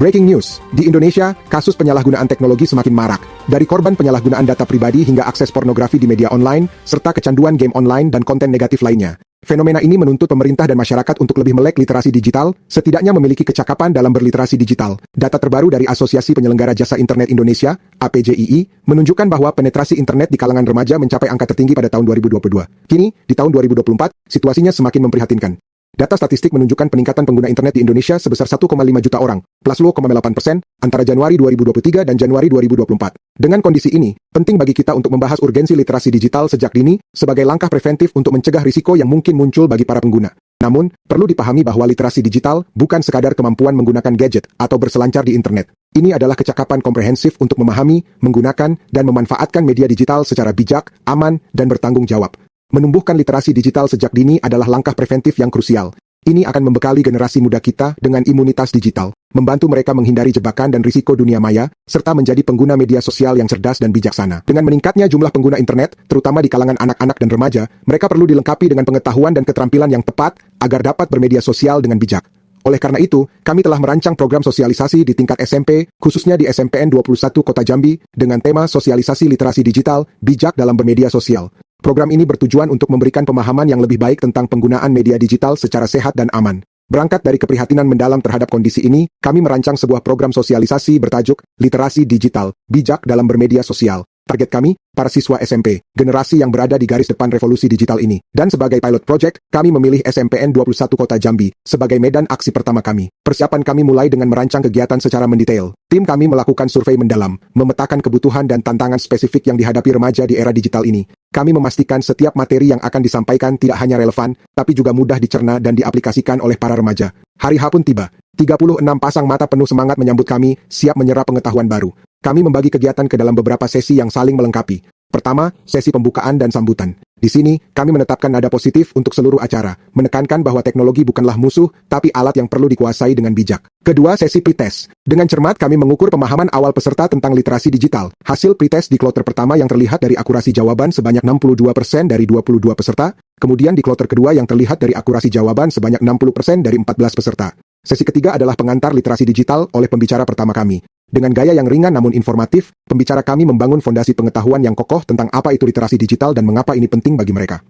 Breaking news, di Indonesia, kasus penyalahgunaan teknologi semakin marak. Dari korban penyalahgunaan data pribadi hingga akses pornografi di media online, serta kecanduan game online dan konten negatif lainnya. Fenomena ini menuntut pemerintah dan masyarakat untuk lebih melek literasi digital, setidaknya memiliki kecakapan dalam berliterasi digital. Data terbaru dari Asosiasi Penyelenggara Jasa Internet Indonesia, APJII, menunjukkan bahwa penetrasi internet di kalangan remaja mencapai angka tertinggi pada tahun 2022. Kini, di tahun 2024, situasinya semakin memprihatinkan. Data statistik menunjukkan peningkatan pengguna internet di Indonesia sebesar 1,5 juta orang, plus 0,8% antara Januari 2023 dan Januari 2024. Dengan kondisi ini, penting bagi kita untuk membahas urgensi literasi digital sejak dini sebagai langkah preventif untuk mencegah risiko yang mungkin muncul bagi para pengguna. Namun, perlu dipahami bahwa literasi digital bukan sekadar kemampuan menggunakan gadget atau berselancar di internet. Ini adalah kecakapan komprehensif untuk memahami, menggunakan, dan memanfaatkan media digital secara bijak, aman, dan bertanggung jawab. Menumbuhkan literasi digital sejak dini adalah langkah preventif yang krusial. Ini akan membekali generasi muda kita dengan imunitas digital, membantu mereka menghindari jebakan dan risiko dunia maya, serta menjadi pengguna media sosial yang cerdas dan bijaksana. Dengan meningkatnya jumlah pengguna internet, terutama di kalangan anak-anak dan remaja, mereka perlu dilengkapi dengan pengetahuan dan keterampilan yang tepat agar dapat bermedia sosial dengan bijak. Oleh karena itu, kami telah merancang program sosialisasi di tingkat SMP, khususnya di SMPN 21 Kota Jambi, dengan tema sosialisasi literasi digital, bijak dalam bermedia sosial. Program ini bertujuan untuk memberikan pemahaman yang lebih baik tentang penggunaan media digital secara sehat dan aman. Berangkat dari keprihatinan mendalam terhadap kondisi ini, kami merancang sebuah program sosialisasi bertajuk Literasi Digital, Bijak dalam Bermedia Sosial. Target kami, para siswa SMP, generasi yang berada di garis depan revolusi digital ini. Dan sebagai pilot project, kami memilih SMPN 21 Kota Jambi sebagai medan aksi pertama kami. Persiapan kami mulai dengan merancang kegiatan secara mendetail. Tim kami melakukan survei mendalam, memetakan kebutuhan dan tantangan spesifik yang dihadapi remaja di era digital ini. Kami memastikan setiap materi yang akan disampaikan tidak hanya relevan, tapi juga mudah dicerna dan diaplikasikan oleh para remaja. Hari H pun tiba. 36 pasang mata penuh semangat menyambut kami, siap menyerap pengetahuan baru. Kami membagi kegiatan ke dalam beberapa sesi yang saling melengkapi. Pertama, sesi pembukaan dan sambutan. Di sini, kami menetapkan nada positif untuk seluruh acara, menekankan bahwa teknologi bukanlah musuh, tapi alat yang perlu dikuasai dengan bijak. Kedua, sesi pretest. Dengan cermat, kami mengukur pemahaman awal peserta tentang literasi digital. Hasil pretest di kloter pertama yang terlihat dari akurasi jawaban sebanyak 62% dari 22 peserta, kemudian di kloter kedua yang terlihat dari akurasi jawaban sebanyak 60% dari 14 peserta. Sesi ketiga adalah pengantar literasi digital oleh pembicara pertama kami. Dengan gaya yang ringan namun informatif, pembicara kami membangun fondasi pengetahuan yang kokoh tentang apa itu literasi digital dan mengapa ini penting bagi mereka.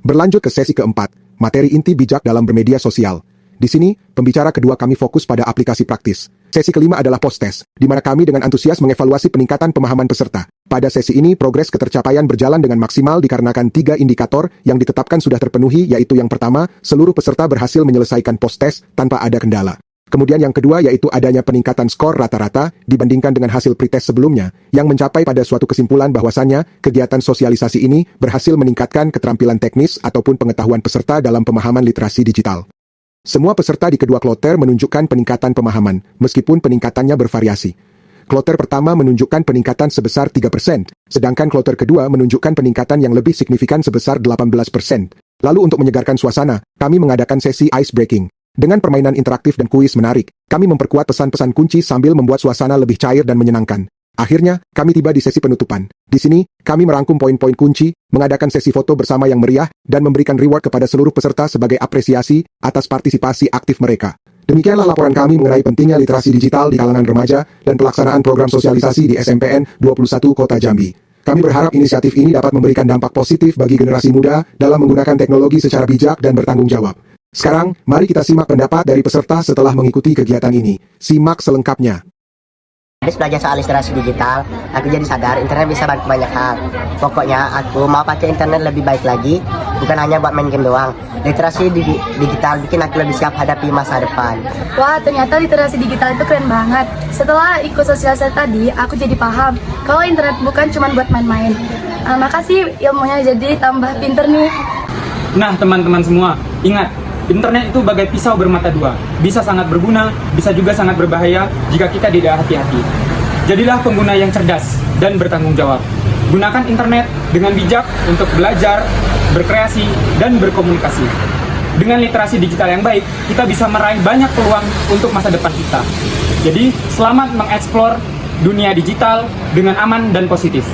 Berlanjut ke sesi keempat, materi inti bijak dalam bermedia sosial. Di sini, pembicara kedua kami fokus pada aplikasi praktis. Sesi kelima adalah post-test, di mana kami dengan antusias mengevaluasi peningkatan pemahaman peserta. Pada sesi ini, progres ketercapaian berjalan dengan maksimal dikarenakan 3 indikator yang ditetapkan sudah terpenuhi, yaitu yang pertama, seluruh peserta berhasil menyelesaikan post-test tanpa ada kendala. Kemudian yang kedua yaitu adanya peningkatan skor rata-rata dibandingkan dengan hasil pretest sebelumnya, yang mencapai pada suatu kesimpulan bahwasannya kegiatan sosialisasi ini berhasil meningkatkan keterampilan teknis ataupun pengetahuan peserta dalam pemahaman literasi digital. Semua peserta di kedua kloter menunjukkan peningkatan pemahaman, meskipun peningkatannya bervariasi. Kloter pertama menunjukkan peningkatan sebesar 3%, sedangkan kloter kedua menunjukkan peningkatan yang lebih signifikan sebesar 18%. Lalu untuk menyegarkan suasana, kami mengadakan sesi ice breaking. Dengan permainan interaktif dan kuis menarik, kami memperkuat pesan-pesan kunci sambil membuat suasana lebih cair dan menyenangkan. Akhirnya, kami tiba di sesi penutupan. Di sini, kami merangkum poin-poin kunci, mengadakan sesi foto bersama yang meriah, dan memberikan reward kepada seluruh peserta sebagai apresiasi atas partisipasi aktif mereka. Demikianlah laporan kami mengenai pentingnya literasi digital di kalangan remaja dan pelaksanaan program sosialisasi di SMPN 21 Kota Jambi. Kami berharap inisiatif ini dapat memberikan dampak positif bagi generasi muda dalam menggunakan teknologi secara bijak dan bertanggung jawab. Sekarang, mari kita simak pendapat dari peserta setelah mengikuti kegiatan ini. Simak selengkapnya. Habis belajar soal literasi digital, aku jadi sadar internet bisa bantu banyak hal. Pokoknya aku mau pakai internet lebih baik lagi, bukan hanya buat main game doang. Literasi digital bikin aku lebih siap hadapi masa depan. Wah, ternyata literasi digital itu keren banget. Setelah ikut sosialisasi tadi, aku jadi paham kalau internet bukan cuma buat main-main. Makasih ilmunya jadi tambah pinter nih. Nah teman-teman semua, ingat, internet itu bagai pisau bermata dua, bisa sangat berguna, bisa juga sangat berbahaya jika kita tidak hati-hati. Jadilah pengguna yang cerdas dan bertanggung jawab. Gunakan internet dengan bijak untuk belajar, berkreasi, dan berkomunikasi. Dengan literasi digital yang baik, kita bisa meraih banyak peluang untuk masa depan kita. Jadi, selamat mengeksplor dunia digital dengan aman dan positif.